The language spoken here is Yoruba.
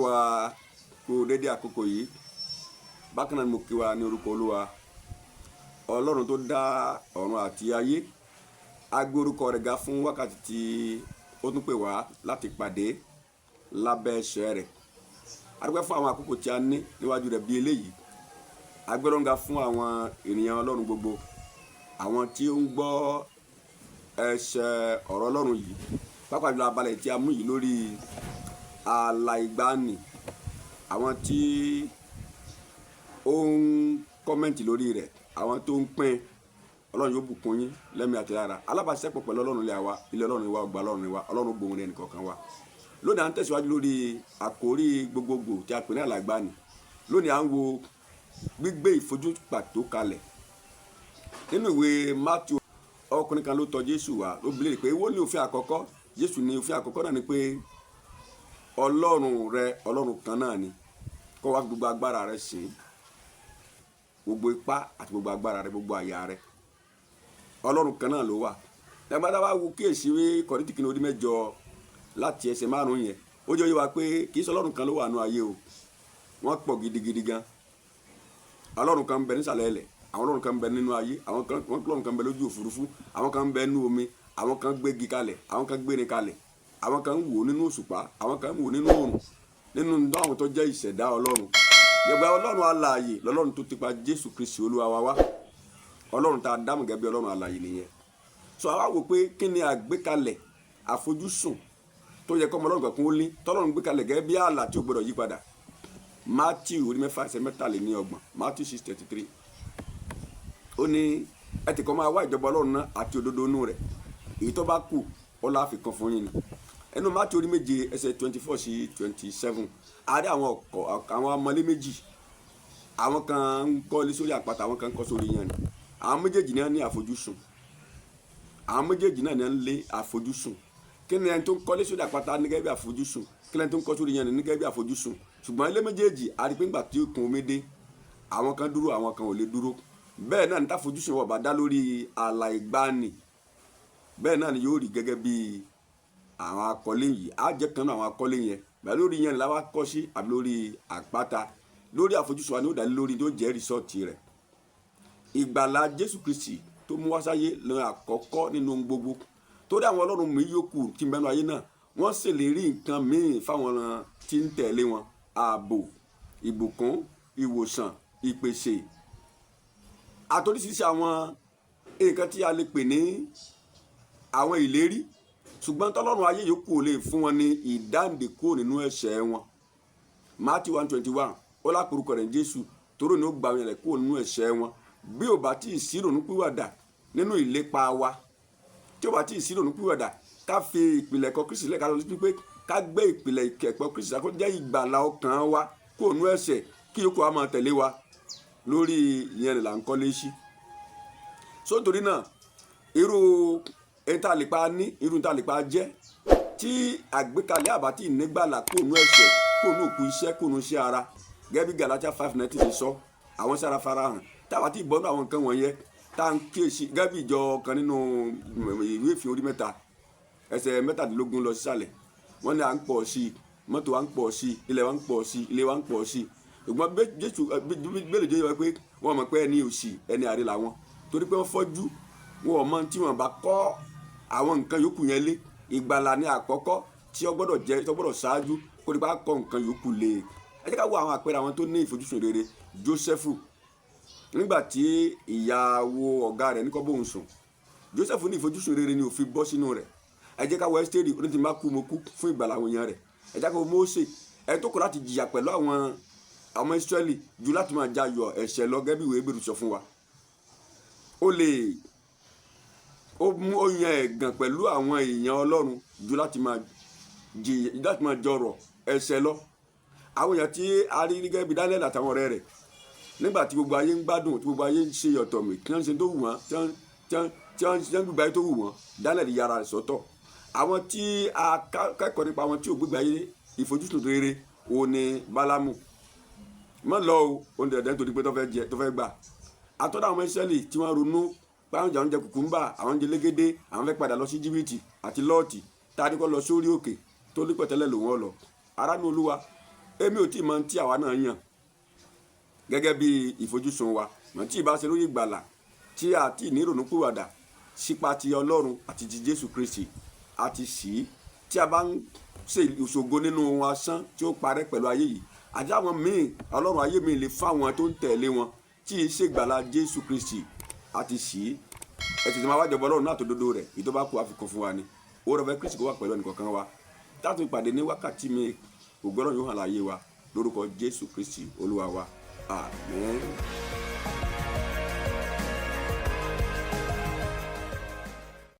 wa kú dédé àkókò yìí. Bákan náà ni mo kí wa ní orúkọ Olúwa Ọlọ́run tó dá ọ̀run àti ayé. A gbé orúkọ rẹ̀ ga fún wákàtí tí ó tún pè wá láti pàdé lábẹ́ ẹsẹ̀ rẹ̀. A dúpẹ́ fún àwọn àkókò tí a ní níwájú rẹ̀ bí eléyìí. A gbé Ọlọ́run ga fún àwọn ènìyàn Ọlọ́run gbogbo, àwọn tí ó ń gbọ́ ẹsẹ̀ ọ̀rọ̀ Ọlọ́run yìí, pàápàá jùlọ abalẹ̀ tí a mú yìí lórí ààlà ìgbàanì, àwọn tí ó ń kọ́mẹ́ǹtì lórí rẹ̀, àwọn tó ń pín. Ọlọ́run yóò bùkún yín lẹ́mìí àti lára. Alábàáṣepọ̀ pẹ̀lú Ọlọ́run ilé wa, ilé Ọlọ́run wa, ọgbà Ọlọ́run wa, Ọlọ́run gbóhùn ẹnì kọ̀ọ̀kan wa. Lónìí à ń tẹ̀síwájú lórí àkórí gbogbogbò tí a pè ní ààlà ìgbàanì. Lónìí à ń wo gbígbé ìfojú pàtó kalẹ̀. Nínú ìwé Mátíù, ọkùnrin kan ló tọ̀ Jésù wá, ló bi léèrè pé èwo ni òfin àkọ́kọ́? Jésù ní òfin àkọ́kọ́ náà ni pé Ọlọ́run rẹ, Ọlọ́run kan náà ni, kó wá gbogbo agbára rẹ sìn, gbogbo ipá àti gbogbo agbára rẹ, gbogbo àyà rẹ. Ọlọ́run kan náà ló wà. Nígbà bá wo kíyèsí Kọ́ríńtì kìíní orí 8 láti ẹsẹ̀ 5 yẹn, ó jẹ́ ó yé wa pé kì í ṣe Ọlọ́run kan ló wà nínú ayé o. Wọ́n pọ̀ gidigidi gan. Ọlọ́run kan ń bẹ nísàlẹ̀ ilẹ̀, àwọn Ọlọ́run kan ń bẹ nínú ayé, àwọn Ọlọ́run kan ń bẹ lójú òfurufú, àwọn kan ń bẹ nínú omi, àwọn kan gbégi kalẹ̀, àwọn kan gbéni kalẹ̀, àwọn kan ń wò nínú òṣùpá, àwọn kan ń wò nínú oòrùn, nínú àwọn tó jẹ́ ìṣẹ̀dá Ọlọ́run. Yẹ̀gbẹ́ Ọlọ́run alààyè lọ́lọ́run tó ti pa Jésù Kristi Olúwa wa wá. Ọlọ́run tá a dámọ̀ gẹ́gẹ́ bí Ọlọ́run alààyè nìyẹn. So àwa wò pé kí ni àgbékalẹ̀ àfojúsùn tó yẹ kọ́ ọmọ Ọlọ́run kankan ó ní tọ́lọ́run gbé kalẹ̀ gẹ́gẹ́ bí ààlà tí ò gbọdọ̀ yí padà. Mátíù orí 6 ẹsẹ̀ 23, Mátíù 6:33. Ó ní ẹ ti kọ́ máa wá ìjọba Ọlọ́run náà àti òdodo inú rẹ̀, èyí tó bá kù ọlá àfikàn fún yín ni. Ẹnu Mátíù orí 7 ẹsẹ̀ 24 sí 27, a rí àwọn ọmọlé méjì, àwọn kan ń kọ́lé sórí àpáta, àwọn kan ń kọ́ sórí yanrìn. Àwọn méjèèjì náà ní àfojúsùn, àwọn méjèèjì náà ní lé àfojúsùn. Kí ni ẹni tó ń kọ́lé sórí àpáta ní gẹ́gẹ́ bí àfojúsùn? Kí ni ẹni tó ń kọ́ sórí yanrìn ní gẹ́gẹ́ bí àfojúsùn? Ṣùgbọ́n ilé méjèèjì a rí pé ńgbà tí ó kun omi dé, àwọn kan dúró, àwọn kan ò lè dúró. Bẹ́ẹ̀ náà ní táfojúsùn wọ̀ bá dá lórí ààlà ìgbàanì, bẹ́ẹ̀ náà ni yóò rí gẹ́gẹ́ bí àwọn akọ́lé yìí. Á jẹ́ kan náà àwọn akọ́lé yẹn, bẹ́ẹ̀ lórí yanrìn la wá kọ́ sí àbí lórí àpáta. Lórí àfojúsùn wa ni ó dá lórí tó jẹ́ rìsọ́ọ̀tì rẹ̀. Ìgbàlà Jésù Kristi tó mú wá sáyé lọ àkọ́kọ́ nínú gbogbo. Torí àwọn Ọlọ́run mi yòókù tí ń bẹ nínú ayé náà, wọ́n ṣèlérí nǹkan míì fáwọn tí ń tẹ̀lé wọn: ààbò, ìbùkún, ìwòsàn, ìpèsè, àtòríṣiríṣi àwọn nǹkan tí a lè pè ní àwọn ìlérí. Ṣùgbọ́n tọ́lọ́run ayé yòókù ò lè fún wọn ní ìdáǹdè kúrò nínú ẹ̀ṣẹ̀ wọn. Mátíù 1:21, ó lápòrúkọ rẹ̀ Jésù, torí ni ó gbà wọn rẹ̀ kúrò nínú ẹ̀ṣẹ̀ wọn. Bí ò bá tí ì sí ìrònúpìwàdà nínú ìlépa wa, tí ò bá tí ì sí ìrònúpìwàdà, ká fi ìpìlẹ̀ ẹ̀kọ́ Kristi lẹ́ka lọ sí pé ká gbé ìpìlẹ̀ ìkẹ́kọ̀ọ́ Kristi kó jẹ́ ìgbàlà ọkàn wa kúrò nínú ẹ̀ṣẹ̀, kí yòókù wa máa tẹ̀lé wa lórí ìyẹn là ń kọ́lé sí. So nítorí náà, irú ẹni tá a lè pa ní, irú tá a lè pa jẹ́, tí àgbékalẹ̀ àbátí ìnígbàlà kúrò nínú ẹ̀ṣẹ̀, kúrò nínú òkú iṣẹ́, kúrò nínú iṣẹ́ ara, gẹ́gẹ́ bí Galatia 5:19 ti sọ, àwọn sára farahàn. Táwa tí ìbọnú àwọn nǹkan wọ̀nyẹn tá à ń kíyèsí, gẹ́gẹ́ bí ìjọ kan nínú ìwé Ìfihàn orí 3 ẹsẹ̀ 17 lọ sísàlẹ̀, wọ́n ní à ń pọ̀ sí i, mọ́tò wa ń pọ̀ sí i, ilẹ̀ wa ń pọ̀ sí i, ilé wa ń pọ̀ sí i. Ṣùgbọ́n Jésù bẹ́ẹ̀ jẹ́ pé wọ́n mọ̀ pé ẹni òṣì, ẹni àrè làwọn, torí pé wọ́n fọ́jú, wọn ò mọ tí wọ́n bá kọ́ àwọn nǹkan yòókù yẹn lé. Ìgbàlà ní àkọ́kọ́ tí ó gbọ́dọ̀ jẹ́, tó gbọ́dọ̀ ṣáájú kó lè bá kọ́ nǹkan yòókù lé. Ẹ jẹ́ ká wo àwọn àpẹẹrẹ àwọn tó ní ìfojúsùn rere. Jósẹ́fù, nígbà tí ìyàwó ọ̀gá rẹ̀ ní kó bóun sùn, Jósẹ́fù ní ìfojúsùn rere ni ó fi bọ́ sínú rẹ̀. Ẹ jẹ́ ká wo Ẹ́sítérì, ó ní tí n bá kú mo kú fún ìgbàlà àwọn èèyàn rẹ̀. Ẹ jẹ́ ká wo Mósè, ẹni tó kọ̀ láti jìyà pẹ̀lú àwọn ọmọ Ísírẹ́lì ju láti máa jayọ̀ ẹ̀ṣẹ̀ lọ, gẹ́gẹ́ bí ìwé Hébérù sọ fún wa. Ó yan ẹ̀gàn pẹ̀lú àwọn èèyàn Ọlọ́run ju láti máa jọrọ̀ ẹ̀ṣẹ̀ lọ. Àwọn èèyàn tí a rí gẹ́gẹ́ bí Daniel àtàwọn ọ̀rẹ́ rẹ̀, nígbà tí gbogbo ayé ń gbádùn, tí gbogbo ayé ń ṣe ọ̀tọ̀ mi, tí wọ́n ń ṣe tó wù wọ́n, tí wọ́n ń gbígbà ayé tó wù wọ́n, Daniel yára rẹ̀ sọ́tọ̀. Àwọn tí a kẹ́kọ̀ọ́ nípa àwọn tí ò gbígbà ayé ìfojúsùn rere, òun ni Bálámù. Mọ́ lọ o, òun dẹ̀dẹ̀ nítorí pé tó fẹ́ gbà. Àtọ́dá àwọn Ísírẹ́lì tí wọ́n ronú pé àwọn jẹ kùkúmbà, àwọn jẹ légédé, àwọn fẹ́ padà lọ sí Íjíbítì, àti Lọ́ọ̀tì tá a ní kó lọ sórí òkè tó ní pẹ̀tẹ́lẹ̀ lòun ọ̀ lọ. Aránú Olúwa, èmi ò tí ì mọ tí àwa náà yàn gẹ́gẹ́ bí ìfojúsùn wa mọ̀ tí ì bá ṣe lórí ìgbàlà tí a ti ní ìrònúpìwàdà sípa ti Ọlọ́run àti ti Jésù Kristi àti sí tí a bá ń ṣe ìṣògo nínú wọn asán tí ó parẹ́ pẹ̀lú ayé yìí àti àwọn míì Ọlọ́run ayé mi lè fáwọn tó ń tẹ̀lé wọn tí ì ṣègbàlà Jésù Kristi àti sí ẹ ti máa wájọba Ọlọ́run náà tó dodo rẹ̀ èyí tó bá kú àfikún fún wa ni ó rọ̀ fẹ́ Kristi kó wà pẹ̀lú ẹnìkọ̀ọ̀kan wa táàtù ìpàdé ní wákàtí mi ògbọ́n yóò hàn láàyè wa lórúkọ Jésù Kristi Olúwa wa àmín.